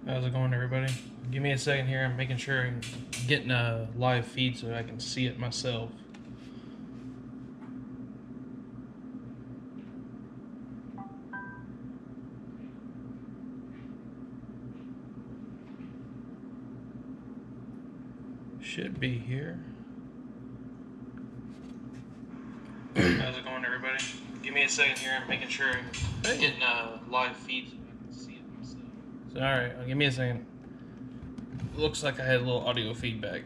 How's it going, everybody? Give me a second here. I'm making sure I'm getting a live feed so I can see it myself. Should be here. How's it going, everybody? Give me a second here. I'm making sure I'm getting a live feed so I can see it myself. So, alright, give me a second. Looks like I had a little audio feedback.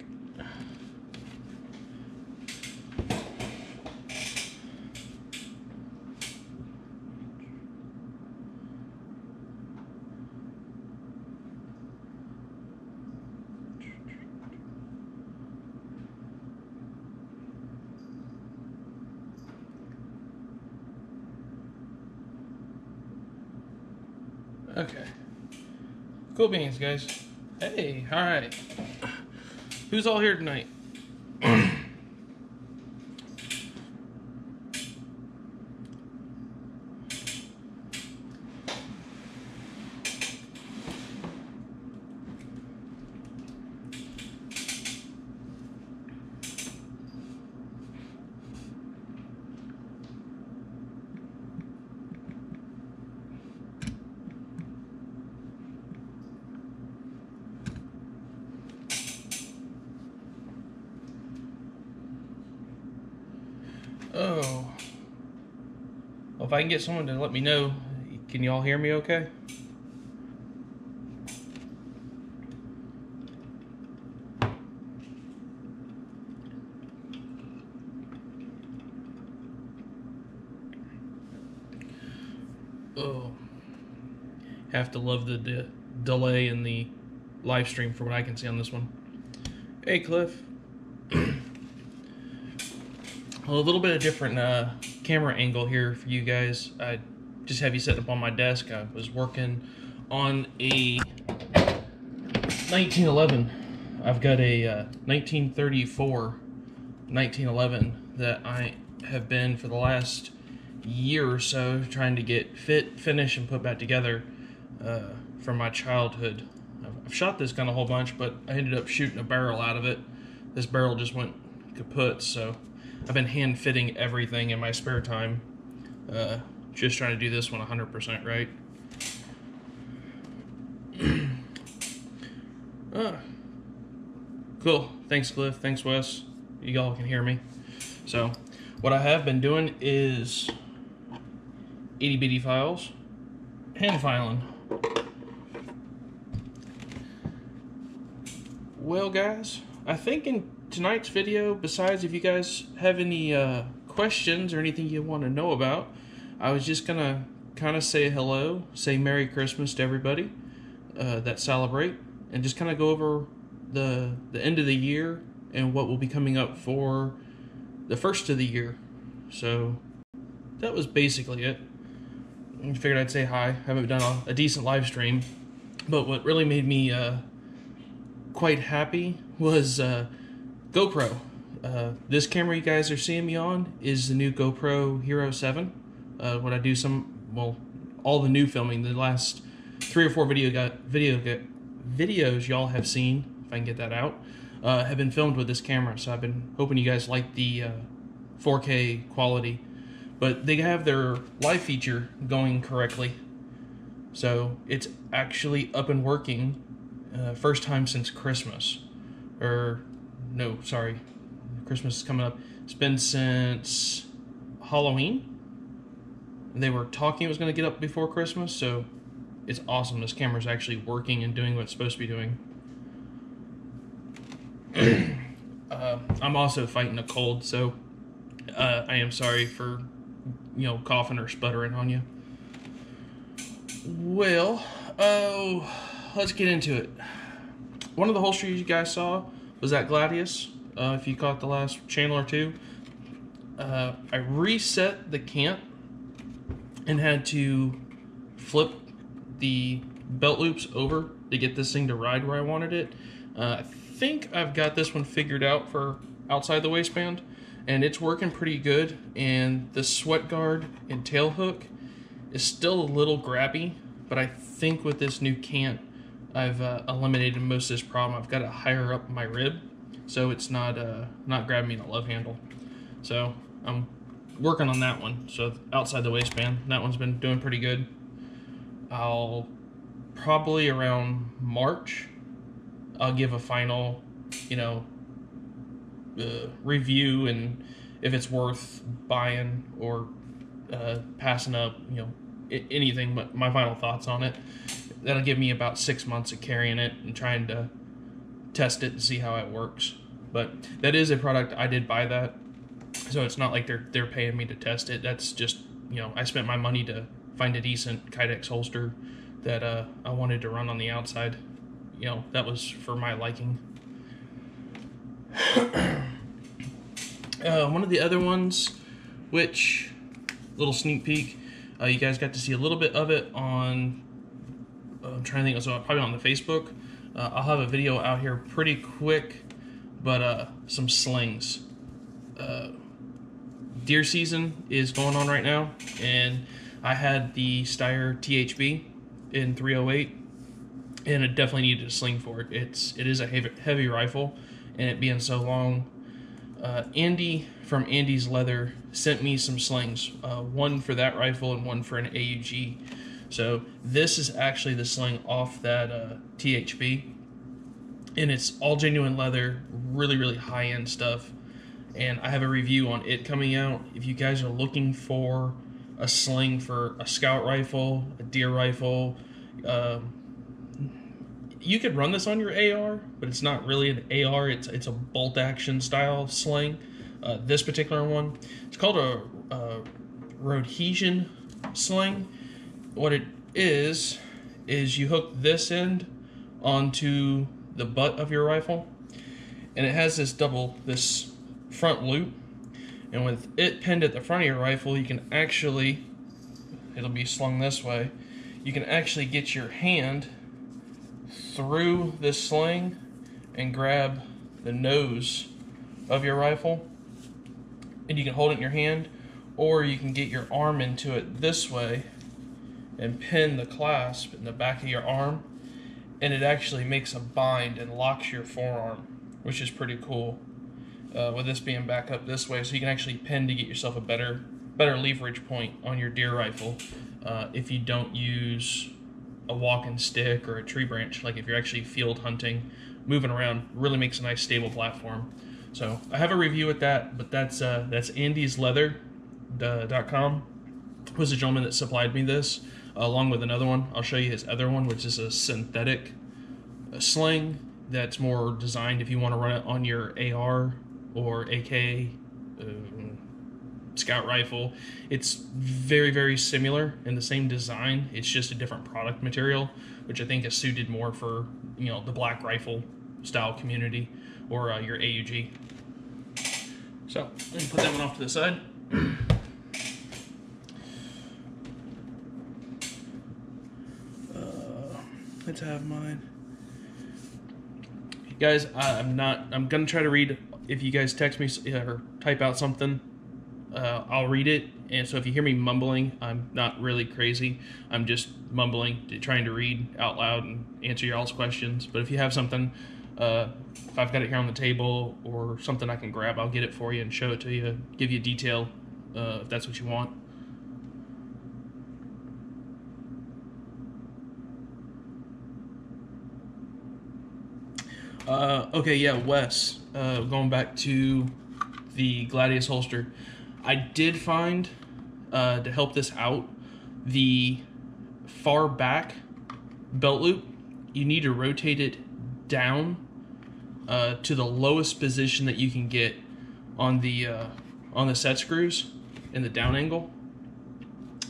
Okay. Cool beans, guys. Hey, alright. Who's all here tonight? Oh. Well, if I can get someone to let me know, can you all hear me okay? Oh. Have to love the delay in the live stream for what I can see on this one. Hey, Cliff. Well, a little bit of different camera angle here for you guys. I just have you set up on my desk. I was working on a 1911. I've got a 1934 1911 that I have been for the last year or so trying to get fit, finish, and put back together from my childhood. I've shot this gun a whole bunch, but I ended up shooting a barrel out of it. This barrel just went kaput, so I've been hand fitting everything in my spare time, just trying to do this one 100% right. Cool. Thanks, Cliff. Thanks, Wes. You all can hear me. So, what I have been doing is itty bitty files, hand filing. Well, guys, I think in tonight's video, besides if you guys have any questions or anything you want to know about, I was just gonna kind of say hello, say Merry Christmas to everybody that celebrate, and just kind of go over the end of the year and what will be coming up for the first of the year. So that was basically it. I figured I'd say hi. I haven't done a decent live stream, but what really made me quite happy was GoPro. This camera you guys are seeing me on is the new GoPro Hero 7. When I do all the new filming, the last 3 or 4 videos y'all have seen, if I can get that out, have been filmed with this camera. So I've been hoping you guys like the 4K quality. But they have their live feature going correctly. So it's actually up and working first time since Christmas. No, sorry, Christmas is coming up. It's been since Halloween. They were talking it was going to get up before Christmas, so it's awesome. This camera's actually working and doing what it's supposed to be doing. I'm also fighting a cold, so I am sorry for, coughing or sputtering on you. Well, let's get into it. One of the holsters you guys saw was that Gladius. If you caught the last channel or two, I reset the cant and had to flip the belt loops over to get this thing to ride where I wanted it. I think I've got this one figured out for outside the waistband, and it's working pretty good. And the sweat guard and tail hook is still a little grabby, but I think with this new cant, I've eliminated most of this problem. I've got it higher up my rib, so it's not grabbing me in the love handle. So I'm working on that one. So outside the waistband, that one's been doing pretty good. I'll probably around March, I'll give a final, review, and if it's worth buying or passing up, anything, but my final thoughts on it. That'll give me about 6 months of carrying it and trying to test it and see how it works. But that is a product, I did buy that, so it's not like they're paying me to test it. That's just, I spent my money to find a decent Kydex holster that I wanted to run on the outside. That was for my liking. One of the other ones, which, little sneak peek, you guys got to see a little bit of it on, I'm trying to think, so probably on the Facebook. I'll have a video out here pretty quick, but some slings. Deer season is going on right now, and I had the Steyr THB in 308, and it definitely needed a sling for it. It is a heavy rifle, and it being so long, Andy from Andy's Leather sent me some slings, one for that rifle and one for an AUG. So this is actually the sling off that THB, and it's all genuine leather, really, really high-end stuff. And I have a review on it coming out. If you guys are looking for a sling for a scout rifle, a deer rifle, you could run this on your AR, but it's not really an AR. It's a bolt action style sling. This particular one, it's called a Rhodesian sling. What it is you hook this end onto the butt of your rifle, and it has this front loop, and with it pinned at the front of your rifle, you can actually, it'll be slung this way, you can actually get your hand through this sling and grab the nose of your rifle, and you can hold it in your hand, or you can get your arm into it this way and pin the clasp in the back of your arm, and it actually makes a bind and locks your forearm, which is pretty cool. With this being back up this way, so you can actually pin to get yourself a better leverage point on your deer rifle if you don't use a walking stick or a tree branch. Like if you're actually field hunting, moving around, really makes a nice stable platform. So I have a review with that, but that's andysleather.com was the gentleman that supplied me this, along with another one. I'll show you his other one, which is a synthetic sling that's more designed if you want to run it on your AR or AK scout rifle. It's very, very similar in the same design. It's just a different product material, which I think is suited more for the black rifle style community or your AUG. So let me put that one off to the side. Let's have mine. Guys, I'm gonna try to read. If you guys text me or type out something, I'll read it. And so if you hear me mumbling, I'm not really crazy. I'm just mumbling, trying to read out loud and answer y'all's questions. But if you have something, if I've got it here on the table or something I can grab, I'll get it for you and show it to you, give you detail if that's what you want. Okay, yeah, Wes, going back to the Gladius holster, I did find, to help this out, the far back belt loop, you need to rotate it down to the lowest position that you can get on the set screws in the down angle.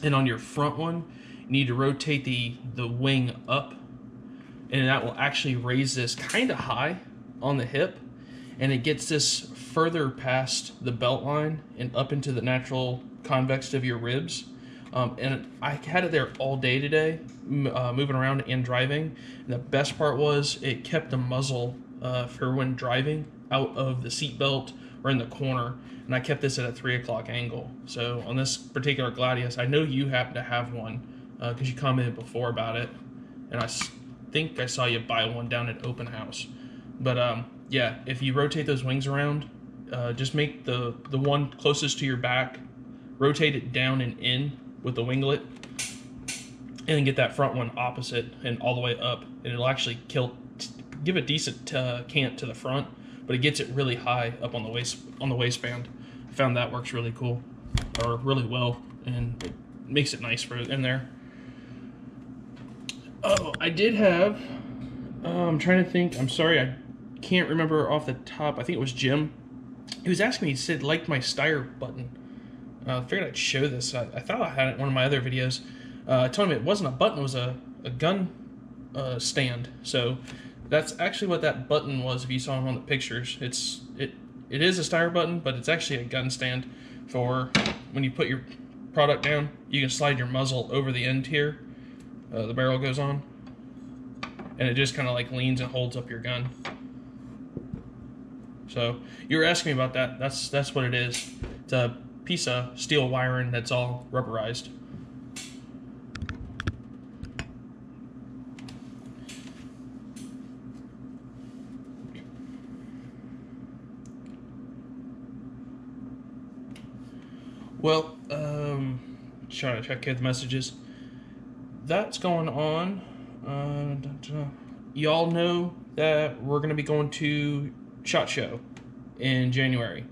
And on your front one, you need to rotate the wing up, and that will actually raise this kind of high on the hip, and it gets this further past the belt line and up into the natural convex of your ribs. And I had it there all day today, moving around and driving. And the best part was it kept the muzzle for when driving out of the seat belt or in the corner. And I kept this at a 3 o'clock angle. So on this particular Gladius, I know you happen to have one because you commented before about it. And I think I saw you buy one down at Open House. But yeah, if you rotate those wings around, just make the one closest to your back, rotate it down and in with the winglet, and then get that front one opposite and all the way up, and it'll actually give a decent cant to the front, but it gets it really high up on the waistband. I found that works really cool, or really well, and it makes it nice for in there. Oh, I did have. I'm trying to think. I'm sorry, I can't remember off the top. I think it was Jim. He was asking me. He said liked my Steyr button. I figured I'd show this. I thought I had it in one of my other videos. I told him it wasn't a button. It was a gun stand. So that's actually what that button was. If you saw him on the pictures, it is a Steyr button, but it's actually a gun stand for when you put your product down. You can slide your muzzle over the end here. The barrel goes on, and it just kind of like leans and holds up your gun. So you were asking me about that. That's what it is. It's a piece of steel wiring that's all rubberized. Well, trying to check out the messages. That's going on. Y'all know that we're going to be going to SHOT Show in January.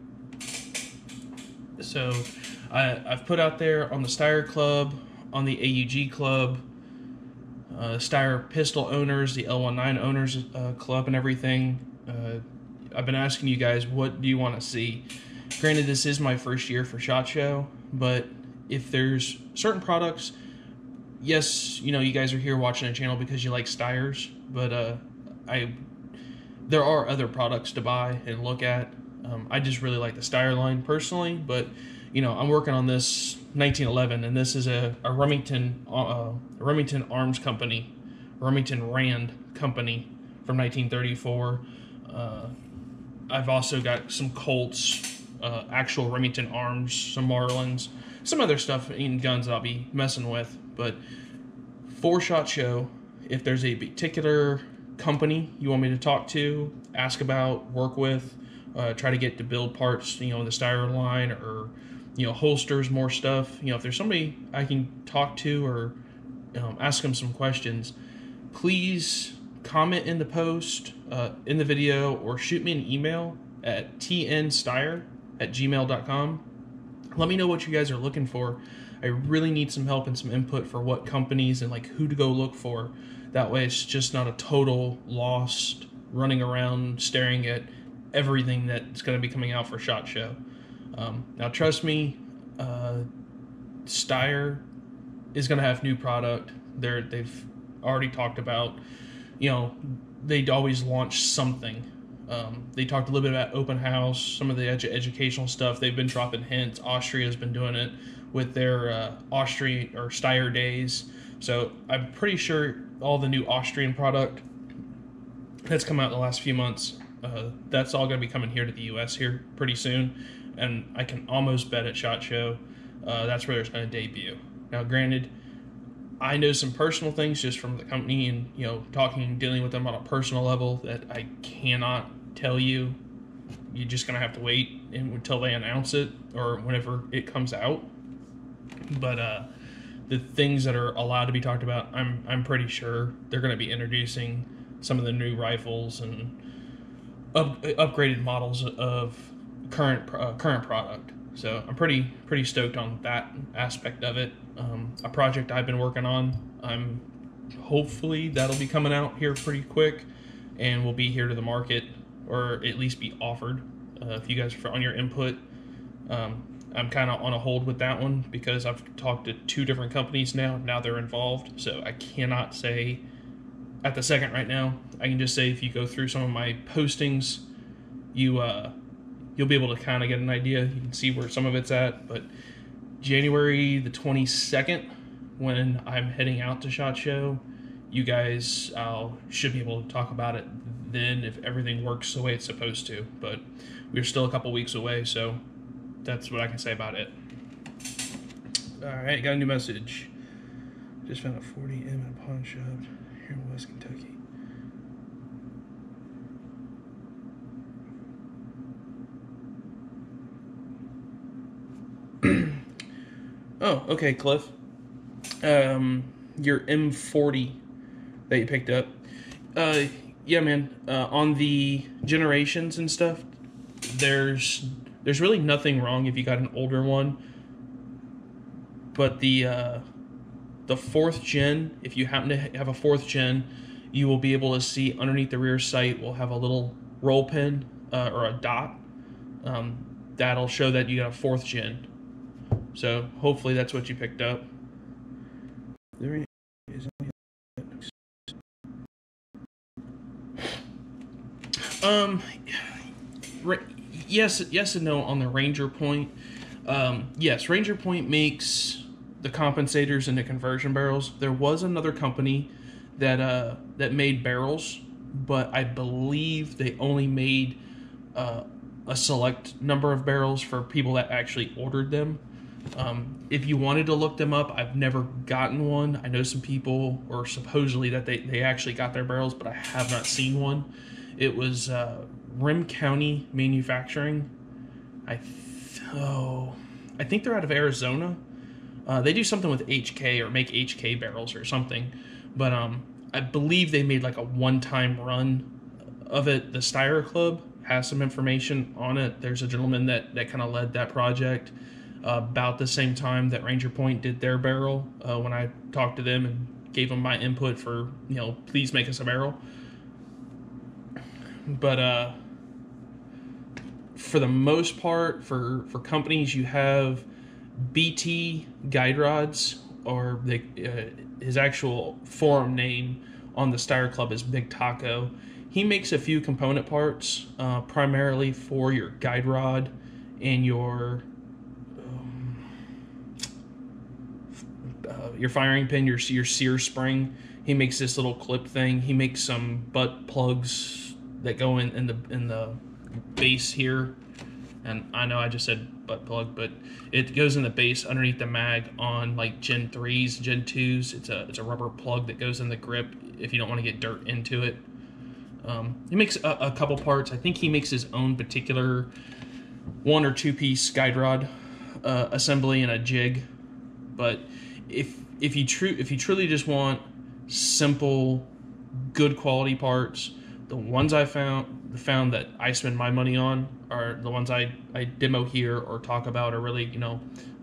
So I've put out there on the Steyr Club, on the AUG Club, Steyr Pistol Owners, the L19 Owners Club, and everything. I've been asking you guys, what do you want to see? Granted, this is my first year for SHOT Show, but if there's certain products, yes, you know, you guys are here watching the channel because you like Steyrs, but there are other products to buy and look at. I just really like the Steyr line personally, but you know, I'm working on this 1911, and this is a Remington Arms Company, Remington Rand Company from 1934. I've also got some Colts, actual Remington Arms, some Marlins, some other stuff in guns that I'll be messing with. But for SHOT Show, if there's a particular company you want me to talk to, ask about, work with, try to get to build parts, you know, the Steyr line, or you know, holsters, more stuff. You know, if there's somebody I can talk to or ask them some questions, please comment in the post, in the video, or shoot me an email at tnsteyr@gmail.com. Let me know what you guys are looking for. I really need some help and some input for what companies and like who to go look for. That way it's just not a total lost running around staring at everything that's going to be coming out for SHOT Show. Now trust me, Steyr is going to have new product. They've already talked about, you know, they'd always launch something. They talked a little bit about Open House, some of the educational stuff. They've been dropping hints. Austria's been doing it with their Austrian or Steyr days. So I'm pretty sure all the new Austrian product that's come out in the last few months, that's all going to be coming here to the U.S. here pretty soon. And I can almost bet at SHOT Show that's where it's going to debut. Now, granted, I know some personal things just from the company and, you know, dealing with them on a personal level that I cannot tell you. You're just going to have to wait until they announce it or whenever it comes out. But the things that are allowed to be talked about, I'm pretty sure they're going to be introducing some of the new rifles and upgraded models of current product. So I'm pretty stoked on that aspect of it. A project I've been working on, hopefully that'll be coming out here pretty quick and will be here to the market, or at least be offered. If you guys are on your input, I'm kind of on a hold with that one because I've talked to 2 different companies now they're involved, so I cannot say at the second right now. I can just say if you go through some of my postings, you'll be able to kind of get an idea. You can see where some of it's at. But January the 22nd, when I'm heading out to SHOT Show, you guys should be able to talk about it then if everything works the way it's supposed to. But we're still a couple weeks away, so that's what I can say about it. Alright, got a new message. Just found a 40M in a pawn shop here in West Kentucky. Oh, okay, Cliff. Your M40 that you picked up. Yeah, man. On the generations and stuff, there's really nothing wrong if you got an older one. But the 4th gen, if you happen to have a 4th gen, you will be able to see underneath the rear sight will have a little roll pin or a dot. That'll show that you got a 4th gen. So hopefully that's what you picked up. There is yes and no on the Ranger Point. Yes, Ranger Point makes the compensators and the conversion barrels. There was another company that made barrels, but I believe they only made a select number of barrels for people that actually ordered them. If you wanted to look them up, I've never gotten one. I know some people, or supposedly that they actually got their barrels, but I have not seen one. It was Rim County Manufacturing. I think they're out of Arizona. They do something with HK or make HK barrels or something. But I believe they made like a one-time run of it. The Steyr Club has some information on it. There's a gentleman that kind of led that project about the same time that Ranger Point did their barrel. When I talked to them and gave them my input for, please make us a barrel. But for the most part, for companies, you have BT Guide Rods, or his actual forum name on the Steyr Club is Big Taco. He makes a few component parts, primarily for your guide rod and your firing pin, your sear spring. He makes this little clip thing. He makes some butt plugs that go in the base here. And I know I just said butt plug, but it goes in the base underneath the mag on like Gen 3s, Gen 2s. It's a rubber plug that goes in the grip if you don't want to get dirt into it. He makes a couple parts. I think he makes his own particular 1 or 2 piece guide rod assembly and a jig. But if you truly just want simple, good quality parts, the ones I found that I spend my money on are the ones I demo here or talk about, or really,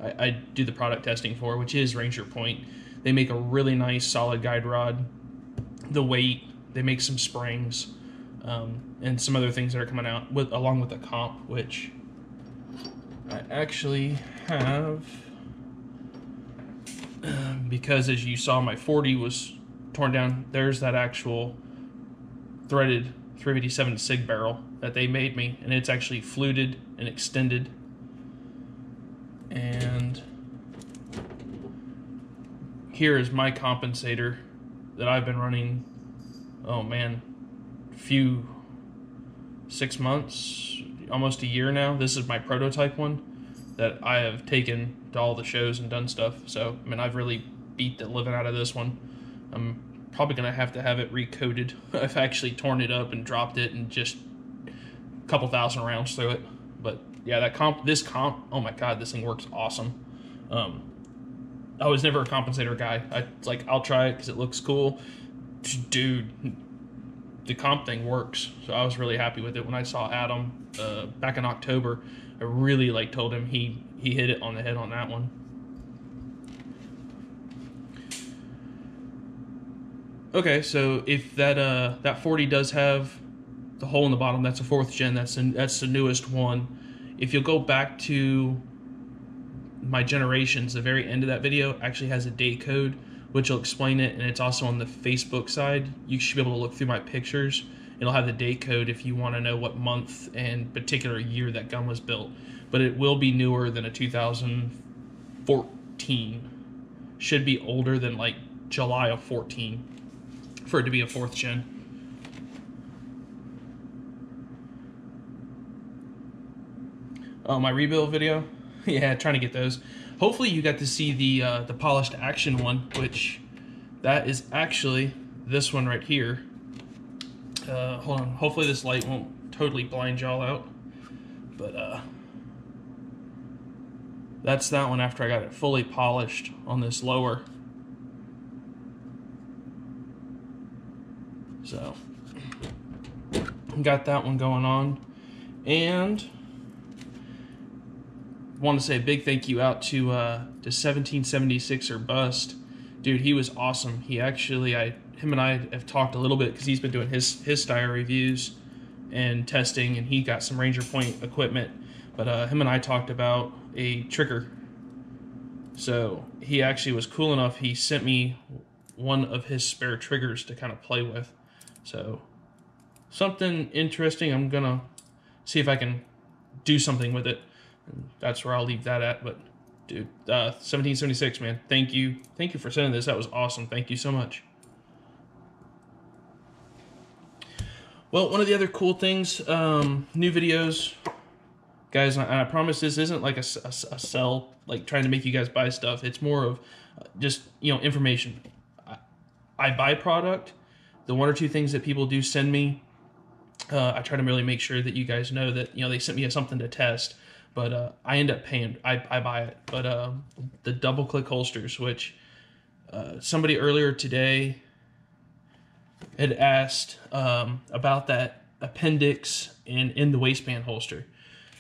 I do the product testing for, which is Ranger Point. They make a really nice solid guide rod. The weight, they make some springs, and some other things that are coming out along with the comp, which I actually have, because as you saw, my 40 was torn down. There's that actual threaded 357 SIG barrel that they made me, and it's actually fluted and extended. And here is my compensator that I've been running, 6 months, almost a year now. This is my prototype one that I have taken to all the shows and done stuff. So, I've really beat the living out of this one. I'm probably going to have it recoated. I've actually torn it up and dropped it and just a couple thousand rounds through it. But yeah, this comp, oh my God, this thing works awesome. I was never a compensator guy. I'll try it because it looks cool. Dude, the comp thing works. So I was really happy with it. When I saw Adam back in October, I really told him he hit it on the head on that one. Okay, so if that 40 does have the hole in the bottom, that's a 4th gen. That's the newest one. If you'll go back to my generations, the very end of that video actually has a date code, which will explain it, and it's also on the Facebook side. You should be able to look through my pictures. It'll have the date code if you want to know what month and particular year that gun was built. But it will be newer than a 2014. Should be older than July of 14 for it to be a 4th gen. Oh, my rebuild video? Yeah, trying to get those. Hopefully you got to see the polished action one, which that is actually this one right here. Hold on, hopefully this light won't totally blind y'all out, but that's that one after I got it fully polished on this lower. So got that one going on, and want to say a big thank you out to 1776er Bust. Dude, he was awesome. He actually, him and I have talked a little bit because he's been doing his style reviews and testing, and he got some Ranger Point equipment. But him and I talked about a trigger. So he actually was cool enough. He sent me one of his spare triggers to kind of play with. So something interesting. I'm gonna see if I can do something with it. And that's where I'll leave that at. But dude, 1776, man, thank you for sending this. That was awesome. Thank you so much. Well, one of the other cool things, new videos, guys. And I promise this isn't like a sell, like trying to make you guys buy stuff. It's more of just, you know, information. I buy product. The one or two things that people do send me, I try to really make sure that you guys know that, you know, they sent me something to test. But I end up paying. I buy it. But the double click holsters, which somebody earlier today had asked about that appendix and in the waistband holster.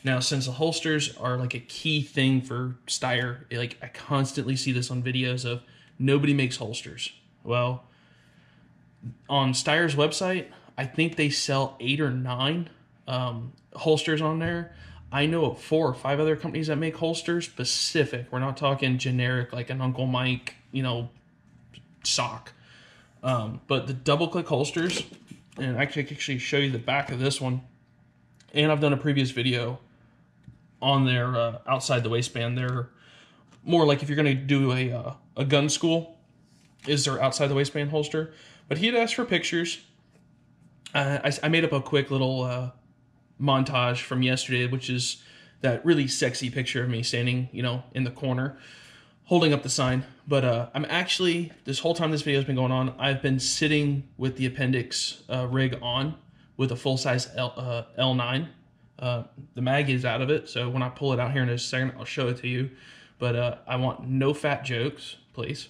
Now, since the holsters are like a key thing for Steyr, like I constantly see this on videos of nobody makes holsters. Well, on Steyr's website, I think they sell 8 or 9 holsters on there. I know of 4 or 5 other companies that make holsters specific. We're not talking generic like an Uncle Mike, you know, sock. But the double click holsters, and I can actually show you the back of this one. And I've done a previous video on their outside the waistband. They're more like if you're going to do a gun school, is their outside the waistband holster. But he had asked for pictures. I made up a quick little montage from yesterday, which is that really sexy picture of me standing, you know, in the corner holding up the sign. But I'm actually, this whole time this video has been going on, I've been sitting with the appendix rig on with a full-size L9. The mag is out of it, so when I pull it out here in a second, I'll show it to you. But I want no fat jokes, please,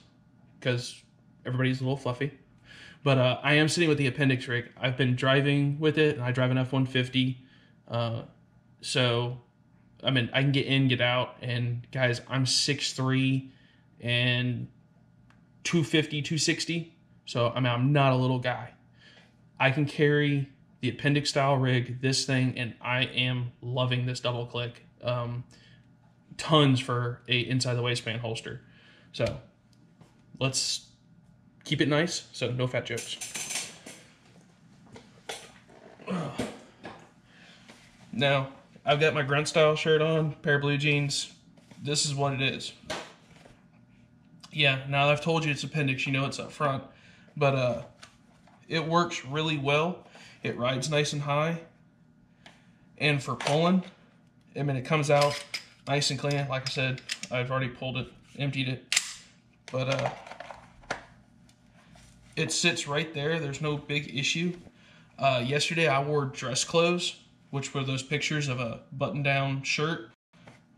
because everybody's a little fluffy. But I am sitting with the appendix rig. I've been driving with it, and I drive an F-150. So, I mean, I can get in, get out, and guys, I'm 6'3", and 250, 260. So, I mean, I'm not a little guy. I can carry the appendix style rig, this thing, and I am loving this double click. Tons for a inside the waistband holster. So, let's keep it nice, so no fat jokes. Now, I've got my grunt style shirt on, pair of blue jeans. This is what it is. Yeah, now that I've told you it's appendix, you know it's up front. But it works really well. It rides nice and high. And for pulling, I mean, it comes out nice and clean. Like I said, I've already pulled it, emptied it. But it sits right there. There's no big issue. Yesterday I wore dress clothes, which were those pictures of a button-down shirt.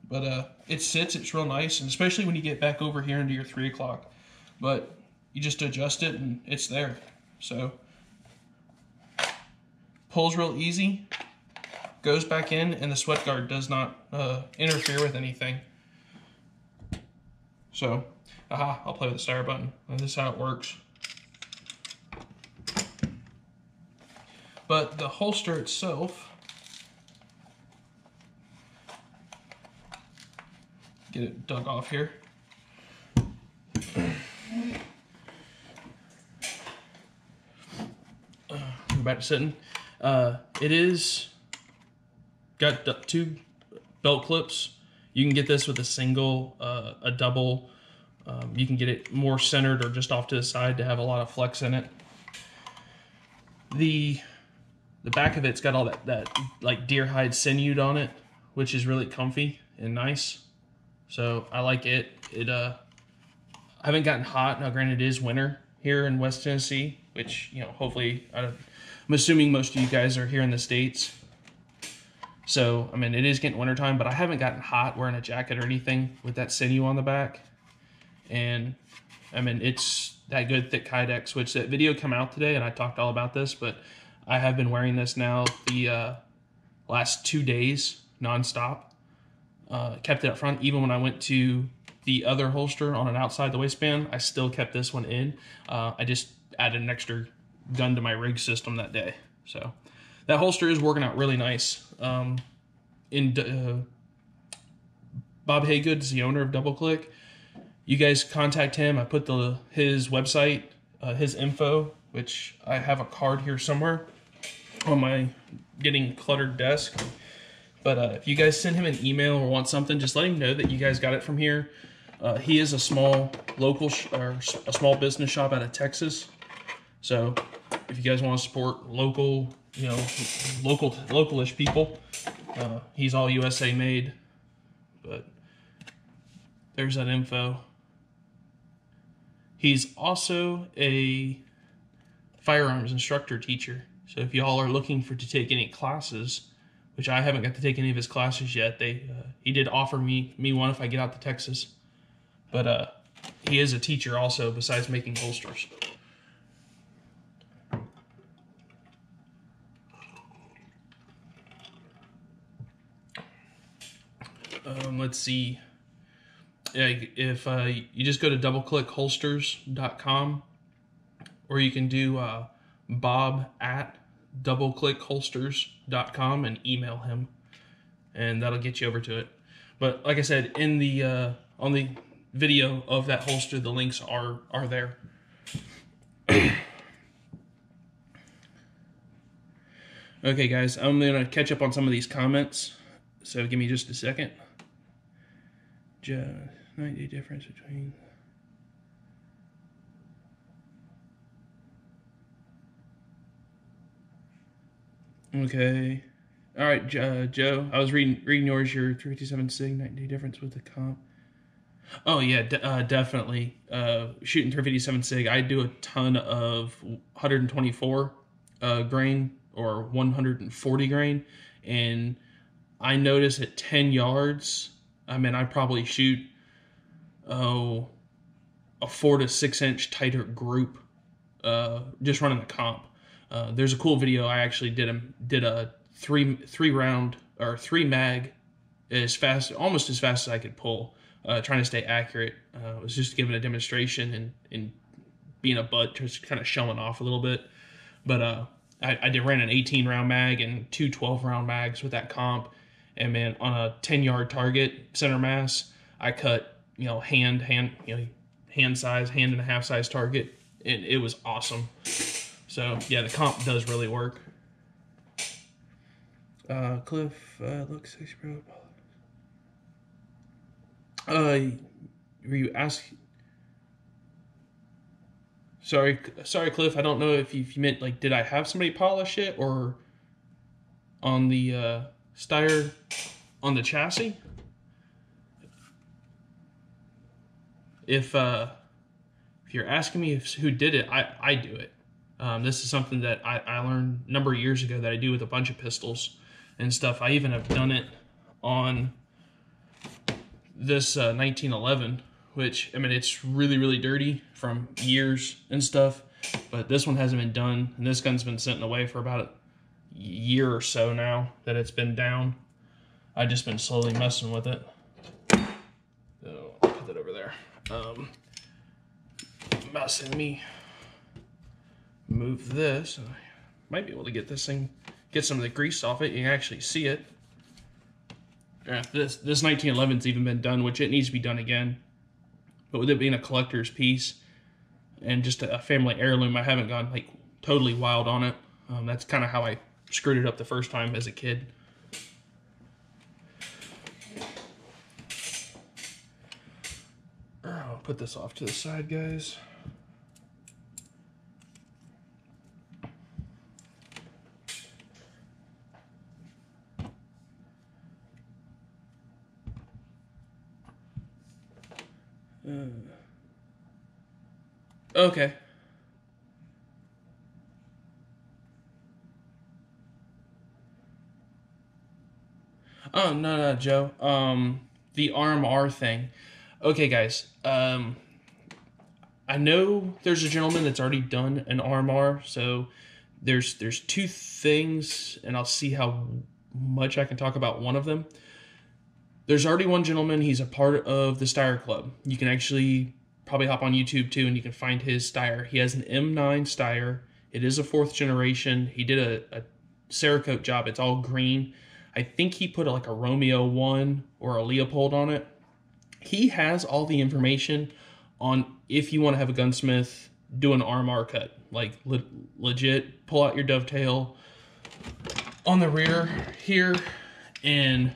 But it sits, it's real nice, and especially when you get back over here into your 3 o'clock. But you just adjust it and it's there. So, pulls real easy, goes back in, and the sweat guard does not interfere with anything. So, I'll play with the Steyr button. And this is how it works. But the holster itself, get it dug off here. Back to sitting. It is got 2 belt clips. You can get this with a single, a double. You can get it more centered or just off to the side to have a lot of flex in it. The back of it's got all that like deer hide sinewed on it, which is really comfy and nice. So I like it. I haven't gotten hot. Now granted it is winter here in West Tennessee, which, you know, hopefully, I'm assuming most of you guys are here in the States. So, I mean, it is getting wintertime, but I haven't gotten hot wearing a jacket or anything with that sinew on the back. And, I mean, it's that good thick Kydex, which that video came out today, and I talked all about this, but I have been wearing this now the last 2 days nonstop. Kept it up front. Even when I went to the other holster on an outside the waistband, I still kept this one in. I just added an extra gun to my rig system that day. So that holster is working out really nice. Bob Haygood is the owner of DoubleClick. You guys contact him. I put his website, his info, which I have a card here somewhere on my getting cluttered desk. But if you guys send him an email or want something, just let him know that you guys got it from here. He is a small a small business shop out of Texas. So if you guys want to support local, you know, localish people, he's all USA made. But there's that info. He's also a firearms instructor teacher. So if y'all are looking to take any classes, which I haven't got to take any of his classes yet, he did offer me one if I get out to Texas. But he is a teacher also, besides making holsters. Let's see. If you just go to doubleclickholsters.com, or you can do bob@doubleclickholsters.com and email him, and that'll get you over to it. But like I said, in the on the video of that holster, the links are there. Okay, guys, I'm gonna catch up on some of these comments, so give me just a second. 90 difference between. Okay. All right, Joe. I was reading yours. Your 357 SIG 90 difference with the comp. Oh yeah, definitely. Shooting 357 SIG. I do a ton of 124 grain or 140 grain, and I notice at 10 yards. I mean, I probably shoot a 4 to 6 inch tighter group, just running the comp. There's a cool video. I actually did a three round or 3 mag almost as fast as I could pull, trying to stay accurate. I was just giving a demonstration and being a butt, just kind of showing off a little bit. But I ran an 18 round mag and 2 12 round mags with that comp. And man, on a 10-yard target, center mass, I cut, you know, hand and a half size target, and it was awesome. So yeah, the comp does really work. Cliff, looks 6 Pro. Were you asking? Sorry, Cliff. I don't know if you meant like, did I have somebody polish it, or on the Steyr on the chassis? If you're asking me who did it, I do it. This is something that I learned a number of years ago that I do with a bunch of pistols and stuff. I even have done it on this 1911, which, I mean, it's really, really dirty from years and stuff, but this one hasn't been done, and this gun's been sitting away for about a year or so now that it's been down. I've just been slowly messing with it. So I'll put that over there. Let me move this. I might be able to get this thing, get some of the grease off it. You can actually see it. Yeah, this 1911's even been done, which it needs to be done again. But with it being a collector's piece and just a family heirloom, I haven't gone like totally wild on it. That's kind of how I screwed it up the first time as a kid. I'll put this off to the side, guys. Okay. Oh, no, no, Joe. The RMR thing. Okay, guys. I know there's a gentleman that's already done an RMR, so there's two things, and I'll see how much I can talk about one of them. There's already one gentleman. He's a part of the Steyr Club. You can actually probably hop on YouTube too, and you can find his Steyr. He has an M9 Steyr. It is a 4th generation. He did a Cerakote job. It's all green. I think he put like a Romeo 1 or a Leopold on it. He has all the information on if you want to have a gunsmith do an RMR cut. Like legit, pull out your dovetail on the rear here and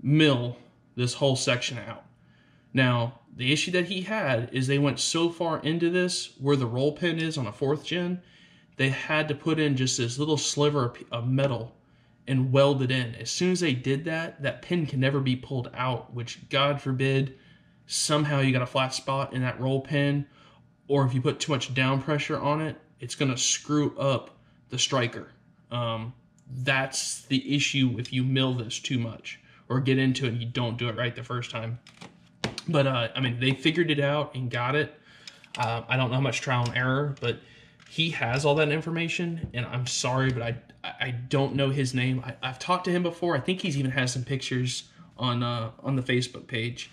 mill this whole section out. Now, the issue that he had is they went so far into this where the roll pin is on a 4th gen, they had to put in just this little sliver of metal and weld it in. As soon as they did that, that pin can never be pulled out, which, God forbid, somehow you got a flat spot in that roll pin, or if you put too much down pressure on it, it's going to screw up the striker. That's the issue if you mill this too much or get into it and you don't do it right the first time. But, I mean, they figured it out and got it. I don't know how much trial and error, but he has all that information, and I'm sorry, but I don't know his name. I've talked to him before. I think he's even has some pictures on the Facebook page.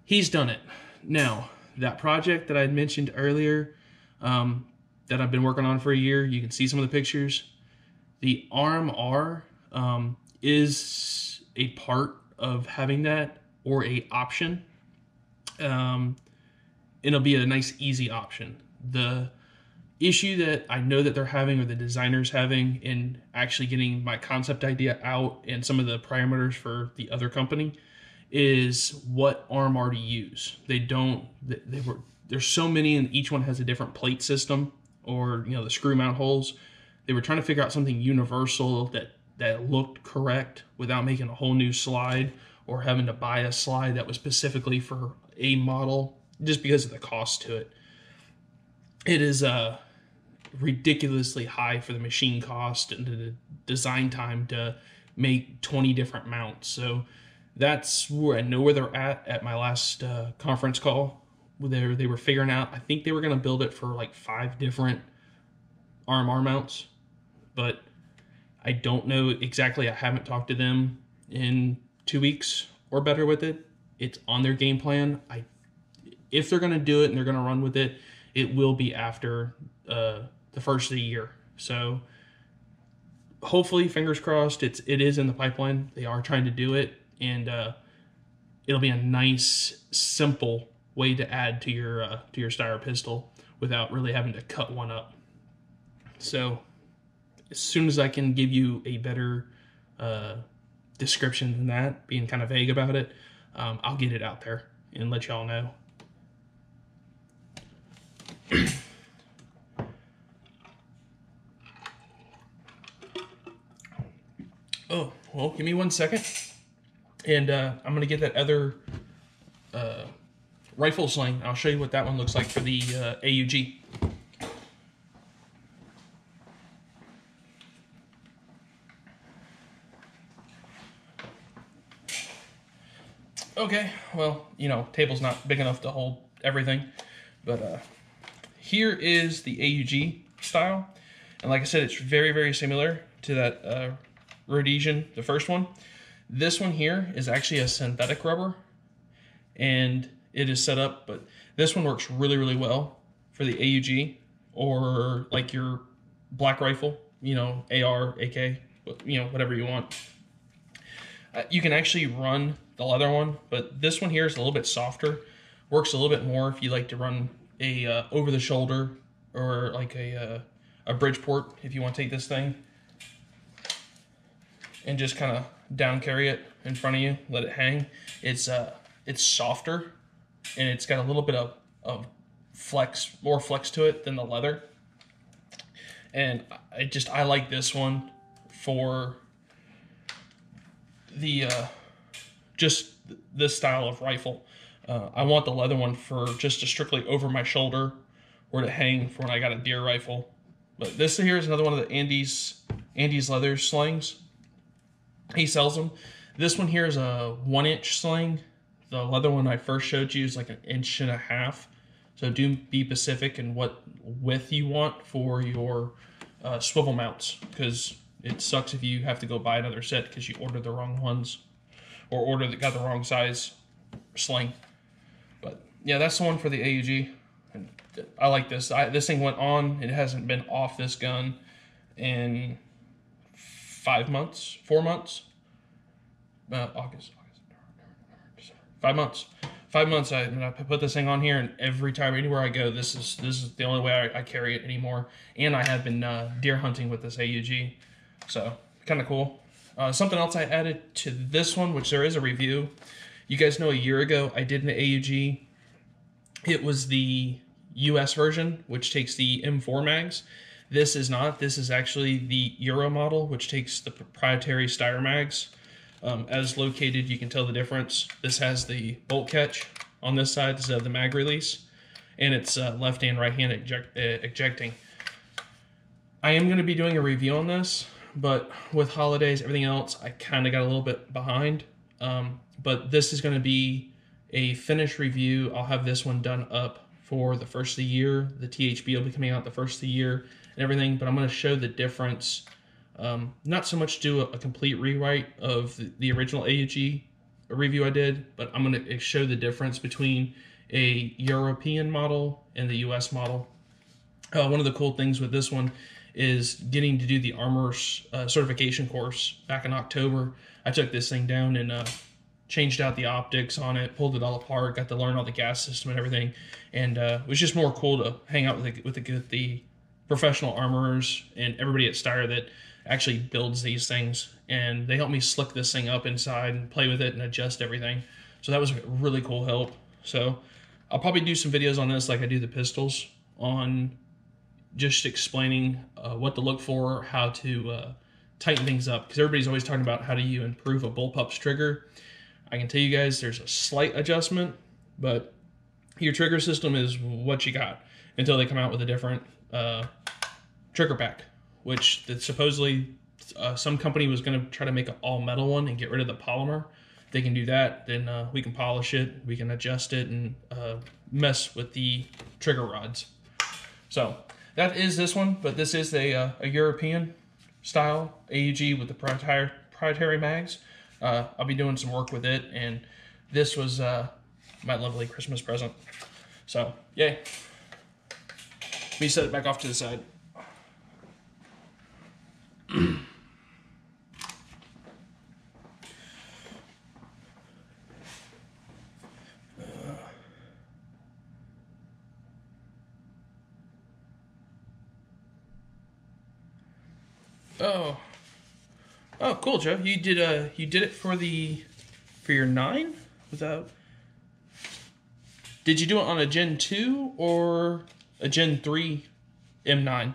He's done it. Now, that project that I had mentioned earlier that I've been working on for a year, you can see some of the pictures. The RMR is a part of having that, or a option. It'll be a nice, easy option. The issue that I know that they're having, or the designer's having, in actually getting my concept idea out and some of the parameters for the other company, is what RMR to use. There's so many, and each one has a different plate system, or the screw mount holes. They were trying to figure out something universal that looked correct without making a whole new slide or having to buy a slide that was specifically for a model, just because of the cost to it. It is ridiculously high for the machine cost and the design time to make 20 different mounts. So that's where I know where they're at my last conference call. They were figuring out, I think they were going to build it for like 5 different RMR mounts, but I don't know exactly. I haven't talked to them in 2 weeks or better with it. It's on their game plan. If they're going to do it and they're going to run with it, it will be after the first of the year. So hopefully, fingers crossed, it is in the pipeline. They are trying to do it, and it'll be a nice, simple way to add to your Steyr pistol without really having to cut one up. So as soon as I can give you a better description than that, being kind of vague about it, I'll get it out there and let y'all know. Oh, well, give me 1 second, and I'm going to get that other rifle sling. I'll show you what that one looks like for the AUG. Okay, well, table's not big enough to hold everything, but here is the AUG style, and like I said, it's very, very similar to that Rhodesian, the first one. This one here is actually a synthetic rubber, and it is set up, but this one works really, really well for the AUG, or like your black rifle, AR, AK, whatever you want. You can actually run the leather one, but this one here is a little bit softer. Works a little bit more if you like to run a over the shoulder, or like a Bridgeport, if you want to take this thing and just kind of down carry it in front of you, let it hang. It's softer, and it's got a little bit of more flex to it than the leather. And I like this one for the just this style of rifle. I want the leather one for just to strictly over my shoulder, or to hang for when I got a deer rifle. But this here is another one of the Andy's leather slings. He sells them. This one here is a 1-inch sling. The leather one I first showed you is like 1.5 inches. So do be specific in what width you want for your swivel mounts, because it sucks if you have to go buy another set because you ordered the wrong ones or got the wrong size sling. But yeah, that's the one for the AUG. And I like this. This thing went on. It hasn't been off this gun in 4 months. August, 5 months. 5 months. I put this thing on here, and every time, anywhere I go, this is the only way I carry it anymore. And I have been deer hunting with this AUG, so kind of cool. Something else I added to this one, which there is a review. You guys know a year ago I did an AUG. It was the US version, which takes the M4 mags. This is not. This is actually the Euro model, which takes the proprietary Steyr mags. As located, you can tell the difference. This has the bolt catch on this side. This is the mag release, and it's left and right hand ejecting. I am going to be doing a review on this, but with holidays, everything else, I kind of got a little bit behind. But this is going to be a finished review. I'll have this one done up for the first of the year. The THB will be coming out the first of the year and everything, but I'm going to show the difference. Not so much do a complete rewrite of the original AUG review I did, but I'm going to show the difference between a European model and the US model. One of the cool things with this one is getting to do the Armor's certification course back in October. I took this thing down and changed out the optics on it, pulled it all apart, got to learn all the gas system and everything, and it was just more cool to hang out with the professional armorers and everybody at Steyr that actually builds these things, and they helped me slick this thing up inside and play with it and adjust everything. So that was a really cool help. So I'll probably do some videos on this like I do the pistols, on just explaining what to look for, how to tighten things up, because everybody's always talking about how do you improve a bullpup's trigger. I can tell you guys there's a slight adjustment, but your trigger system is what you got until they come out with a different trigger pack, which supposedly some company was going to try to make an all-metal one and get rid of the polymer. If they can do that, then we can polish it, we can adjust it, and mess with the trigger rods. So that is this one, but this is a European style AUG with the proprietary mags. I'll be doing some work with it, and this was my lovely Christmas present. So, yay. Let me set it back off to the side. Oh, cool, Joe. You did it for your 9 without. Did you do it on a Gen 2 or a Gen 3 M9?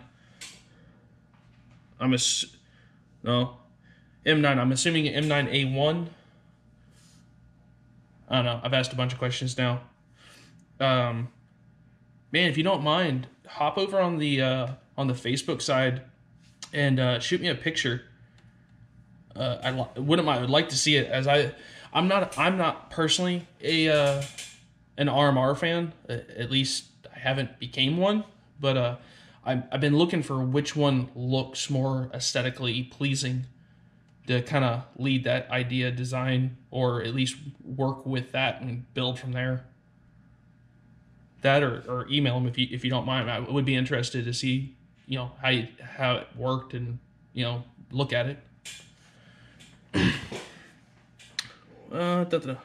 No, M9. I'm assuming an M9A1. I don't know. I've asked a bunch of questions now. Man, if you don't mind, hop over on the Facebook side and shoot me a picture. I would like to see it, as I'm not personally an RMR fan. At least I haven't became one, but I've been looking for which one looks more aesthetically pleasing to kind of lead that idea design, or at least work with that and build from there. That or email them if you don't mind. I would be interested to see, you know, how it worked, and, you know, look at it. I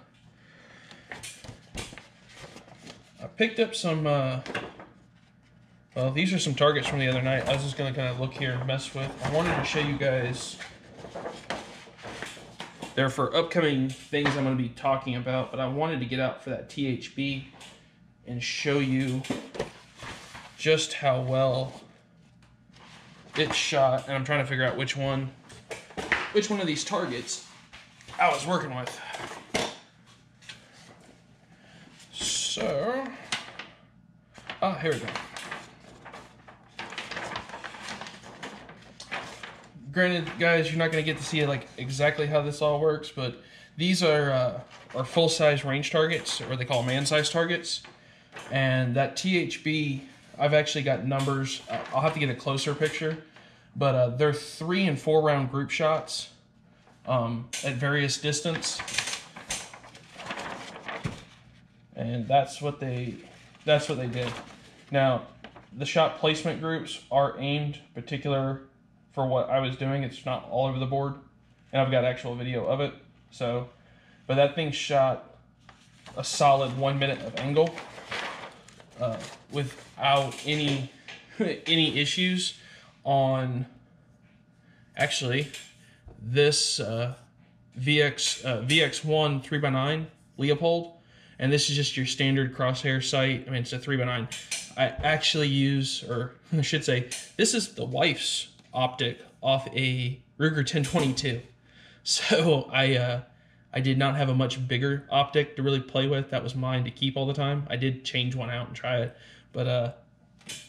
picked up some well, these are some targets from the other night. I was just gonna kind of look here and mess with. I wanted to show you guys, they're for upcoming things I'm going to be talking about, but I wanted to get out for that THB and show you just how well it's shot. And I'm trying to figure out which one of these targets I was working with. So, here we go. granted, guys, you're not going to get to see like exactly how this all works, but these are full-size range targets, or they call man-size targets. And that THB, I've actually got numbers. I'll have to get a closer picture, but they're 3 and 4 round group shots at various distance, and that's what they did. Now, the shot placement groups are aimed particular for what I was doing. It's not all over the board, and I've got actual video of it. So, but that thing shot a solid 1 minute of angle without any issues on actually this VX1 3x9 Leopold, and this is just your standard crosshair sight. I mean, it's a 3x9. I actually use, or I should say, this is the wife's optic off a Ruger 1022. So I did not have a much bigger optic to really play with. That was mine to keep all the time. I did change one out and try it, but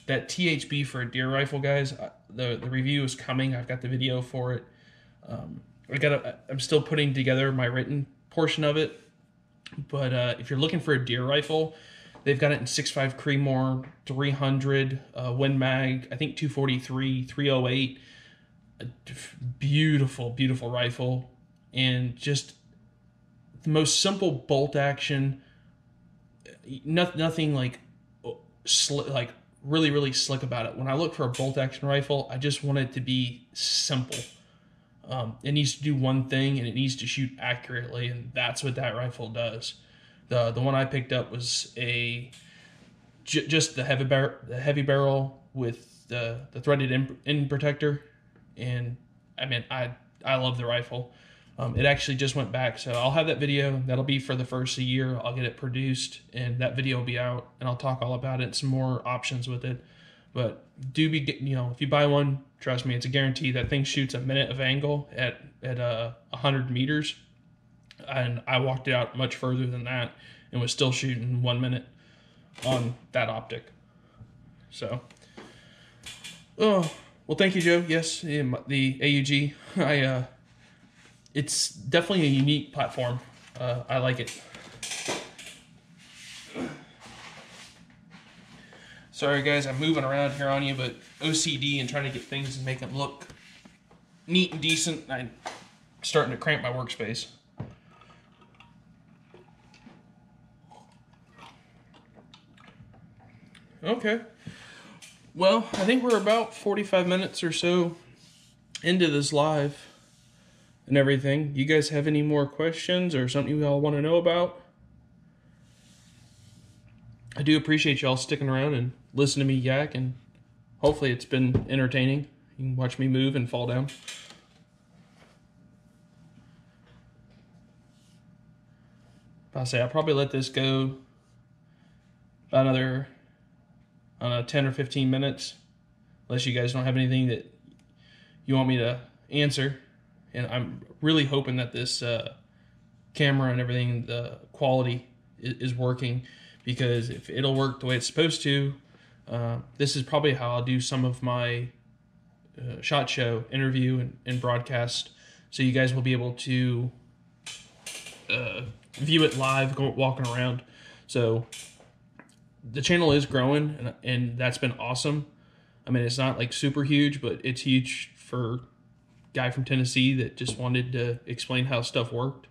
that THB for a deer rifle, guys, the review is coming. I've got the video for it. I'm still putting together my written portion of it, but if you're looking for a deer rifle, they've got it in 6.5 Creedmoor, 300 Win Mag, I think 243, 308. A beautiful, beautiful rifle, and just the most simple bolt action. Nothing like really, really slick about it. When I look for a bolt action rifle, I just want it to be simple. It needs to do one thing, and it needs to shoot accurately, and that's what that rifle does. The one I picked up was just the heavy barrel with the threaded end protector, and I mean, I love the rifle. It actually just went back, so I'll have that video. That'll be for the first year. I'll get it produced, and that video will be out, and I'll talk all about it, some more options with it. But if you buy one, trust me, it's a guarantee. That thing shoots a minute of angle at 100 meters, and I walked it out much further than that and was still shooting 1 minute on that optic. So, oh well, thank you, Joe. Yes, the AUG. It's definitely a unique platform. I like it. Sorry guys, I'm moving around here on you, but OCD and trying to get things and make them look neat and decent, I'm starting to cramp my workspace. Okay. Well, I think we're about 45 minutes or so into this live and everything. You guys have any more questions or something you all want to know about? I do appreciate y'all sticking around and listening to me yak, and hopefully it's been entertaining. You can watch me move and fall down. I'll probably let this go about another 10 or 15 minutes, unless you guys don't have anything that you want me to answer. And I'm really hoping that this camera and everything, the quality is working, because if it'll work the way it's supposed to, this is probably how I'll do some of my SHOT Show interview and broadcast, so you guys will be able to view it live, walking around. So the channel is growing, and that's been awesome. I mean, it's not like super huge, but it's huge for a guy from Tennessee that just wanted to explain how stuff worked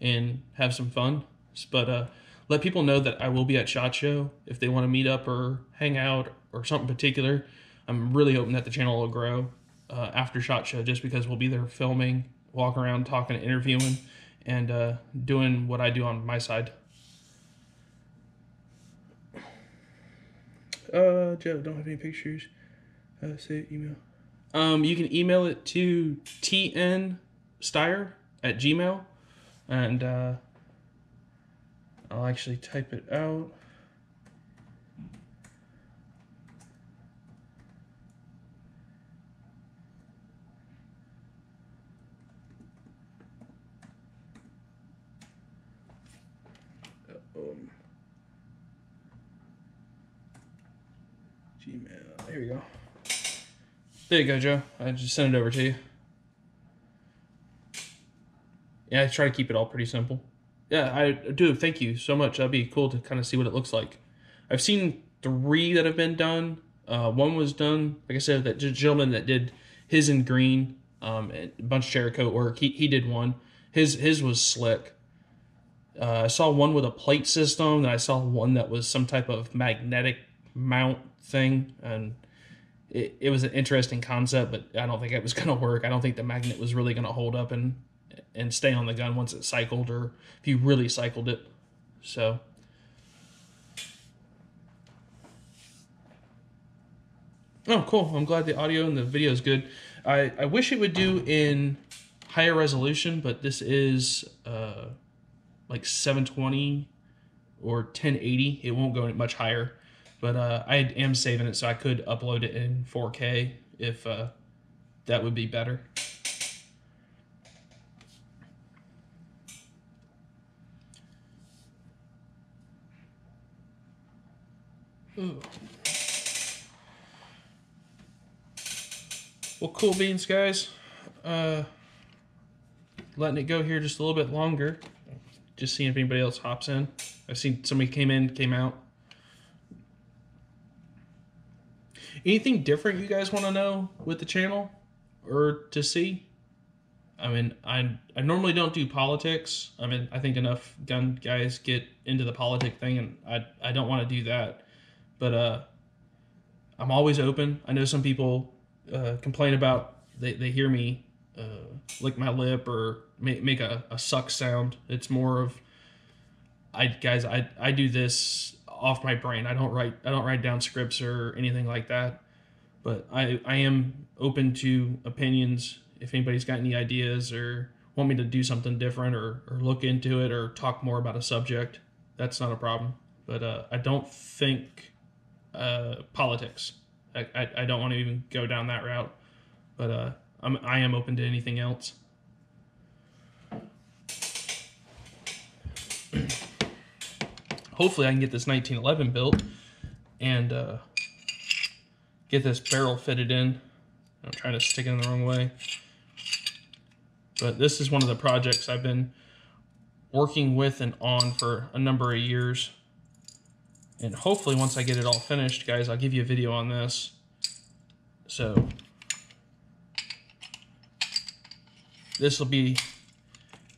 and have some fun. But let people know that I will be at SHOT Show if they want to meet up or hang out or something particular. I'm really hoping that the channel will grow after SHOT Show, just because we'll be there filming, walking around, talking, interviewing, and doing what I do on my side. Joe, don't have any pictures. Say email. You can email it to tnsteyer@gmail.com, and I'll actually type it out. Gmail. Here we go. There you go, Joe. I just sent it over to you. Yeah, I try to keep it all pretty simple. Yeah, I do. Thank you so much. That'd be cool to kind of see what it looks like. I've seen 3 that have been done. One was done, like I said, that gentleman that did his in green, and a bunch of Cerakote work. He did one. His was slick. I saw one with a plate system, and I saw one that was some type of magnetic mount thing, and it was an interesting concept, but I don't think it was going to work. I don't think the magnet was really going to hold up and stay on the gun once it cycled, or if you really cycled it. So oh, cool. I'm glad the audio and the video is good. I wish it would do in higher resolution, but this is like 720 or 1080. It won't go much higher, but I am saving it so I could upload it in 4K if that would be better. Ooh. Well, cool beans, guys. Letting it go here just a little bit longer. Just seeing if anybody else hops in. I've seen somebody came in, came out. Anything different you guys want to know with the channel or to see? I mean, I normally don't do politics. I mean, I think enough gun guys get into the politic thing, and I don't want to do that. But I'm always open. I know some people complain about they hear me lick my lip or make a suck sound. It's more of I do this off my brain. I don't write down scripts or anything like that. But I am open to opinions. If anybody's got any ideas or want me to do something different or look into it or talk more about a subject, that's not a problem. But I don't think politics. I don't want to even go down that route. But I am open to anything else. Hopefully I can get this 1911 built and get this barrel fitted in. I'm trying to stick it in the wrong way. But this is one of the projects I've been working with and on for a number of years. And hopefully once I get it all finished, guys, I'll give you a video on this. So this will be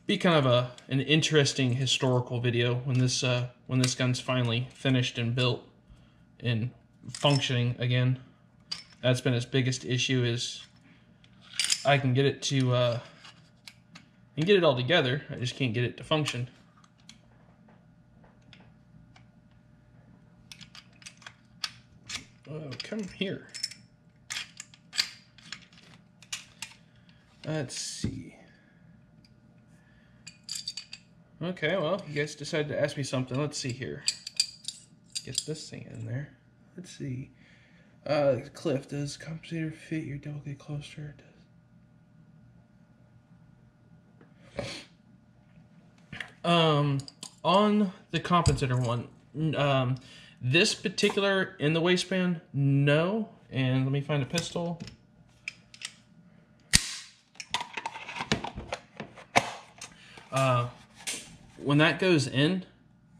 kind of an interesting historical video when this gun's finally finished and built and functioning again. That's been its biggest issue, is I can get it to get it all together. I just can't get it to function. Oh, come here. Let's see. Okay, well, you guys decided to ask me something. Let's see here. Get this thing in there. Let's see. Cliff, does compensator fit your double click cluster? On the compensator one, this particular in the waistband, no. And let me find a pistol. When that goes in,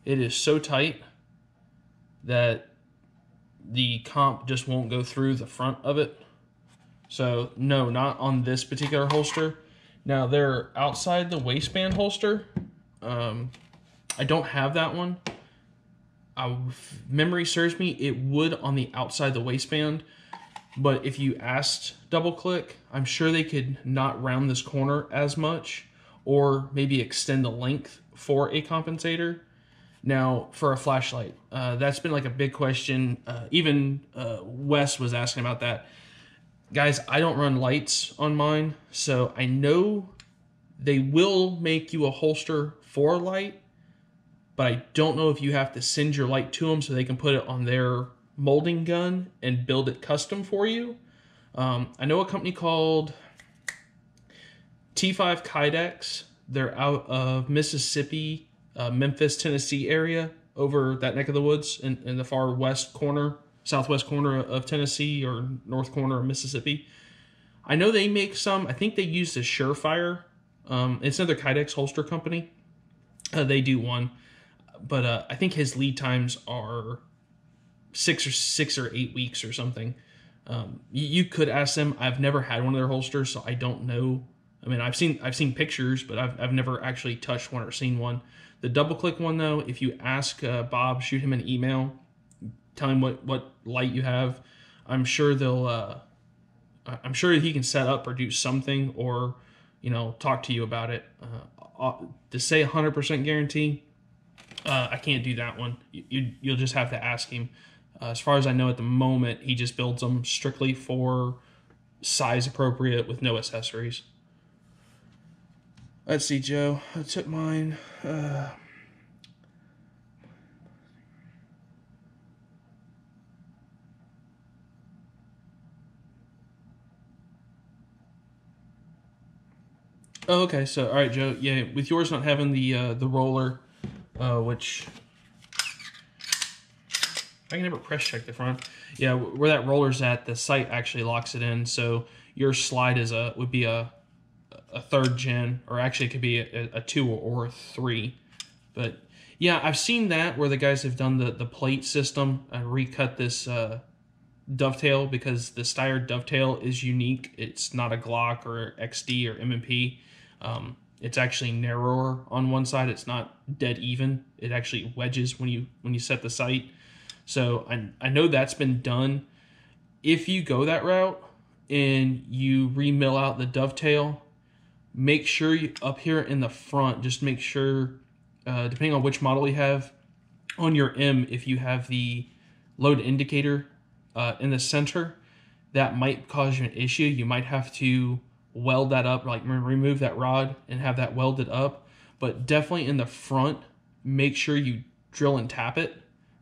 it is so tight that the comp just won't go through the front of it. So no, not on this particular holster. Now they're outside the waistband holster. I don't have that one. If memory serves me, it would on the outside the waistband. But if you asked double click, I'm sure they could not round this corner as much, or maybe extend the length for a compensator. Now, for a flashlight, that's been like a big question. Even Wes was asking about that. Guys, I don't run lights on mine, so I know they will make you a holster for a light, but I don't know if you have to send your light to them so they can put it on their molding gun and build it custom for you. I know a company called T5 Kydex. They're out of Mississippi, Memphis, Tennessee area, over that neck of the woods in the far west corner, southwest corner of Tennessee, or north corner of Mississippi. I know they make some. I think they use the Surefire It's another Kydex holster company. They do one, but I think his lead times are 6 or 8 weeks or something. You could ask them. I've never had one of their holsters, so I don't know. I mean, I've seen pictures, but I've never actually touched one or seen one. The double click one though, if you ask Bob, shoot him an email, tell him what light you have. I'm sure I'm sure he can set up or do something, or talk to you about it. To say 100% guarantee, I can't do that one. You'll just have to ask him. As far as I know at the moment, he just builds them strictly for size appropriate with no accessories. Let's see, Joe. I took mine. Oh, okay. So, all right, Joe. Yeah, with yours not having the roller, which I can never press check the front. Yeah, where that roller's at, the sight actually locks it in. So your slide would be a 3rd gen, or actually it could be a 2 or a 3. But yeah, I've seen that where the guys have done the plate system and recut this dovetail, because the Steyr dovetail is unique. It's not a Glock or XD or M&P. It's actually narrower on one side. It's not dead even. It actually wedges when you set the sight. So I know that's been done. If you go that route and you remill out the dovetail, make sure up here in the front, just make sure, depending on which model you have, on your M, if you have the load indicator in the center, that might cause you an issue. You might have to weld that up, like remove that rod and have that welded up. But definitely in the front, make sure you drill and tap it.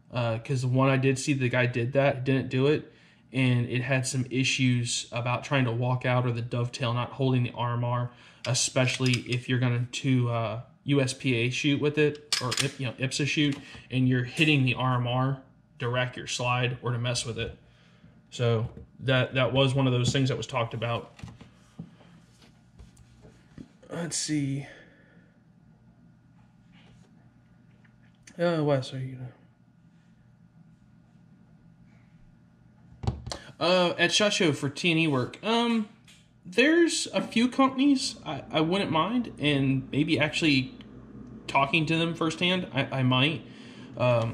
Because the one I did see, the guy did that, didn't do it, and it had some issues about trying to walk out, or the dovetail not holding the RMR, especially if you're going to USPA shoot with it, or IPSA shoot, and you're hitting the RMR to rack your slide or to mess with it. So that was one of those things that was talked about. Let's see. Wes, are you gonna? At SHOT Show for T&E work, there's a few companies I wouldn't mind, and maybe actually talking to them firsthand. I might. I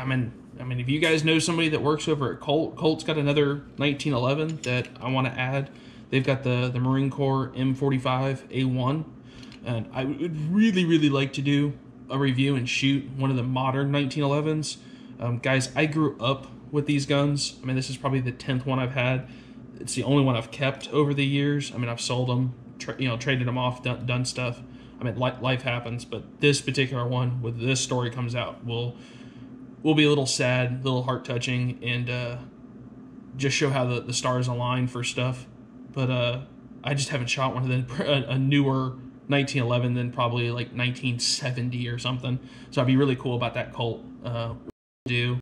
mean, if you guys know somebody that works over at Colt's got another 1911 that I want to add. They've got the Marine Corps M45A1, and I would really like to do a review and shoot one of the modern 1911s. Guys, I grew up with these guns. I mean, this is probably the 10th one I've had. It's the only one I've kept over the years. I mean, I've sold them, traded them off, done stuff. I mean, life happens, but this particular one, with this story comes out, will be a little sad, a little heart-touching, and just show how the stars align for stuff. But I just haven't shot one of them, a newer 1911 than probably like 1970 or something. So I'd be really cool about that Colt. Do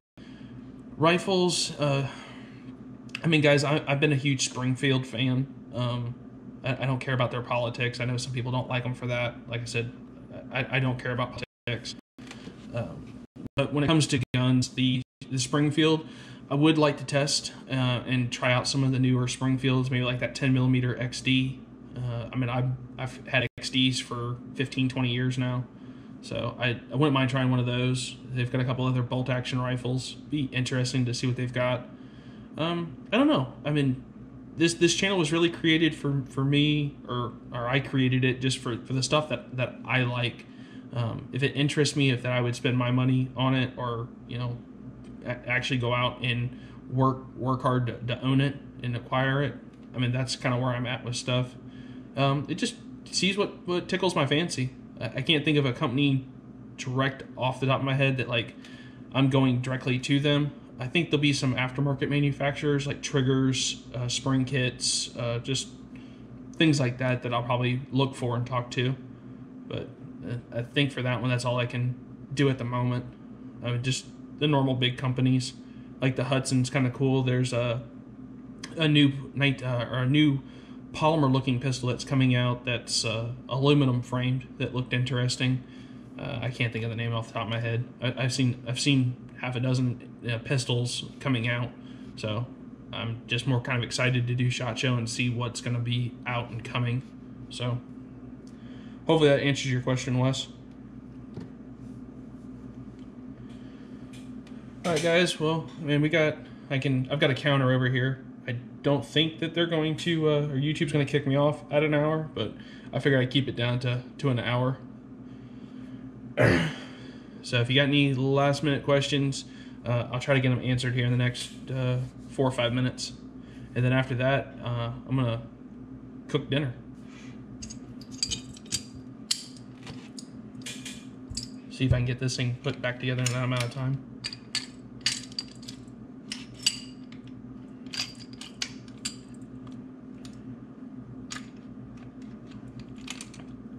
rifles. I mean, guys, I've been a huge Springfield fan. I don't care about their politics. I know some people don't like them for that. Like I said, I don't care about politics. But when it comes to guns, the Springfield, I would like to test and try out some of the newer Springfields, maybe like that 10mm XD. I mean, I've had XDs for 15, 20 years now, so I wouldn't mind trying one of those. They've got a couple other bolt-action rifles. Be interesting to see what they've got. I don't know. I mean, this channel was really created for me, or I created it just for the stuff that I like. If it interests me, if I would spend my money on it, or actually go out and work hard to own it and acquire it. I mean, that's kind of where I'm at with stuff. It just sees what tickles my fancy. I can't think of a company direct off the top of my head that like I'm going directly to them. I think there'll be some aftermarket manufacturers like triggers, spring kits, just things like that I'll probably look for and talk to. But I think for that one, that's all I can do at the moment. I mean, just the normal big companies, like the Hudson's kind of cool. There's a new polymer looking pistol that's coming out that's aluminum framed that looked interesting. I can't think of the name off the top of my head. I've seen half a dozen pistols coming out, so I'm just more kind of excited to do SHOT Show and see what's going to be out and coming. So hopefully that answers your question, Wes. All right, guys. Well, I mean, I've got a counter over here. I don't think that they're going to, or YouTube's going to kick me off at an hour, but I figure I'd keep it down to an hour. So if you got any last minute questions, I'll try to get them answered here in the next 4 or 5 minutes. And then after that, I'm going to cook dinner. See if I can get this thing put back together in that amount of time.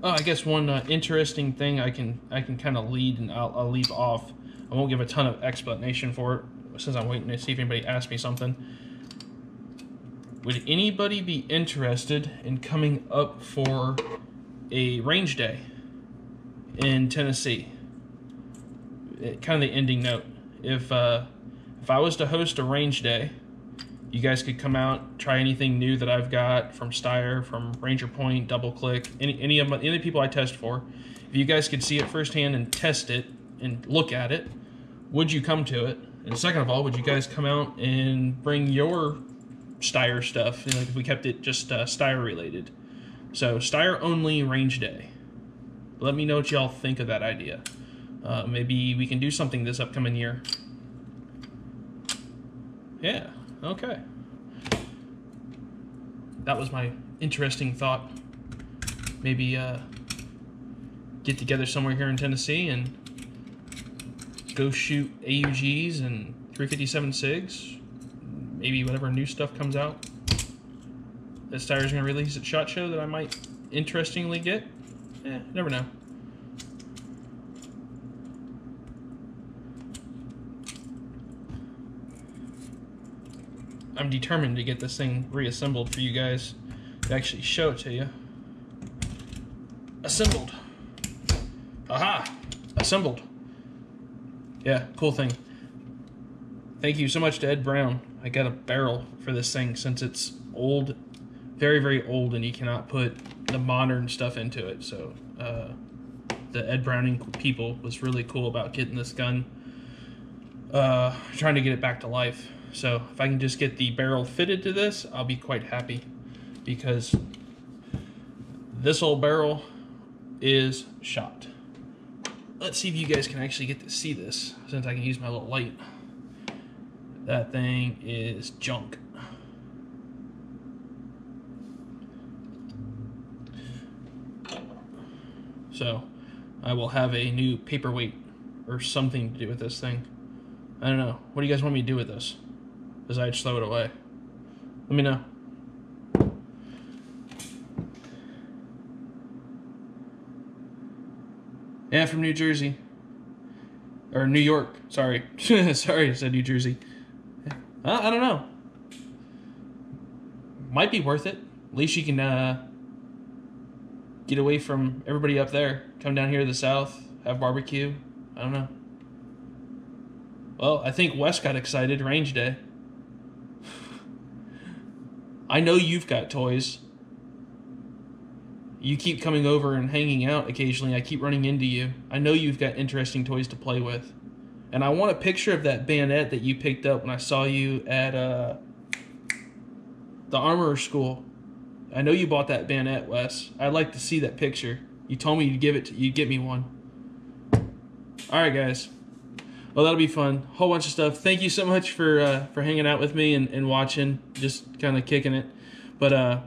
Oh, I guess one interesting thing I can kind of lead, and I'll leave off. I won't give a ton of explanation for it since I'm waiting to see if anybody asks me something. Would anybody be interested in coming up for a range day in Tennessee? Kind of the ending note. If I was to host a range day, you guys could come out, try anything new that I've got from Steyr, from Ranger Point, Double Click, any of the people I test for. If you guys could see it firsthand and test it and look at it, would you come to it? And second of all, would you guys come out and bring your Steyr stuff? Like if we kept it just Steyr related. So Steyr only range day. Let me know what y'all think of that idea. Maybe we can do something this upcoming year. Yeah. Okay. That was my interesting thought. Maybe get together somewhere here in Tennessee and go shoot AUGs and 357 SIGs. Maybe whatever new stuff comes out that Steyr's going to release at SHOT Show that I might interestingly get. Never know. I'm determined to get this thing reassembled for you guys to actually show it to you. Assembled. Aha! Assembled. Yeah, cool thing. Thank you so much to Ed Brown. I got a barrel for this thing since it's old, very, very old, and you cannot put the modern stuff into it. So the Ed Browning people was really cool about getting this gun, trying to get it back to life. So if I can just get the barrel fitted to this, I'll be quite happy, because this old barrel is shot. Let's see if you guys can actually get to see this, since I can use my little light. That thing is junk. So I will have a new paperweight or something to do with this thing. I don't know. What do you guys want me to do with this? Besides throw it away? Let me know. Yeah, from New Jersey. Or New York. Sorry. Sorry, I said New Jersey. I don't know. Might be worth it. At least you can get away from everybody up there. Come down here to the south. Have barbecue. I don't know. Well, I think Wes got excited. Range day. I know you've got toys. You keep coming over and hanging out occasionally. I keep running into you. I know you've got interesting toys to play with. And I want a picture of that bayonet that you picked up when I saw you at the armorer school. I know you bought that bayonet, Wes. I'd like to see that picture. You told me you'd get me one. Alright, guys. Well, that'll be fun. Whole bunch of stuff. Thank you so much for hanging out with me and watching, just kind of kicking it. But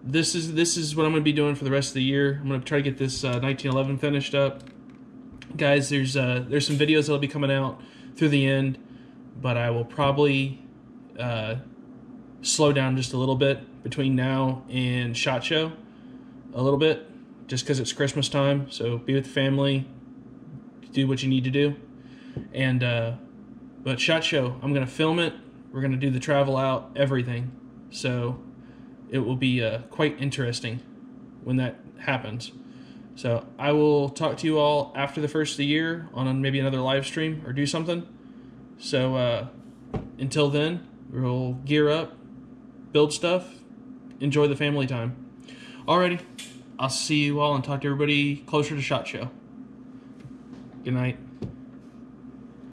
this is what I'm going to be doing for the rest of the year. I'm going to try to get this 1911 finished up. Guys, there's some videos that'll be coming out through the end, but I will probably slow down just a little bit between now and SHOT Show. A little bit, just because it's Christmas time. So be with the family, do what you need to do. And but SHOT Show, I'm gonna film it. We're gonna do the travel out, everything. So it will be quite interesting when that happens. So I will talk to you all after the first of the year on maybe another live stream or do something. So until then, we'll gear up, build stuff, enjoy the family time. Alrighty, I'll see you all and talk to everybody closer to SHOT Show. Good night.